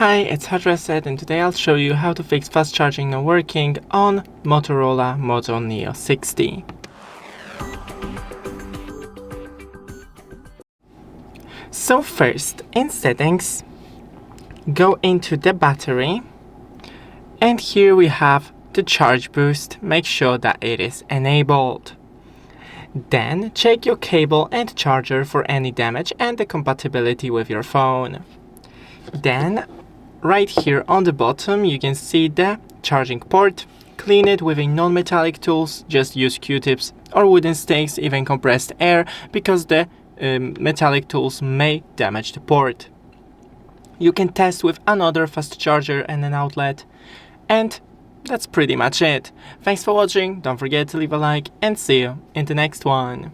Hi, it's HardReset, and today I'll show you how to fix fast charging not working on Motorola Moto Neo 60. So first, in settings, go into the battery, and here we have the charge boost. Make sure that it is enabled. Then check your cable and charger for any damage and the compatibility with your phone. Then right here on the bottom you can see the charging port. Clean it with a non-metallic tools, just use Q-tips or wooden stakes, even compressed air, because the metallic tools may damage the port. You can test with another fast charger and an outlet, and that's pretty much it. Thanks for watching, don't forget to leave a like, and see you in the next one.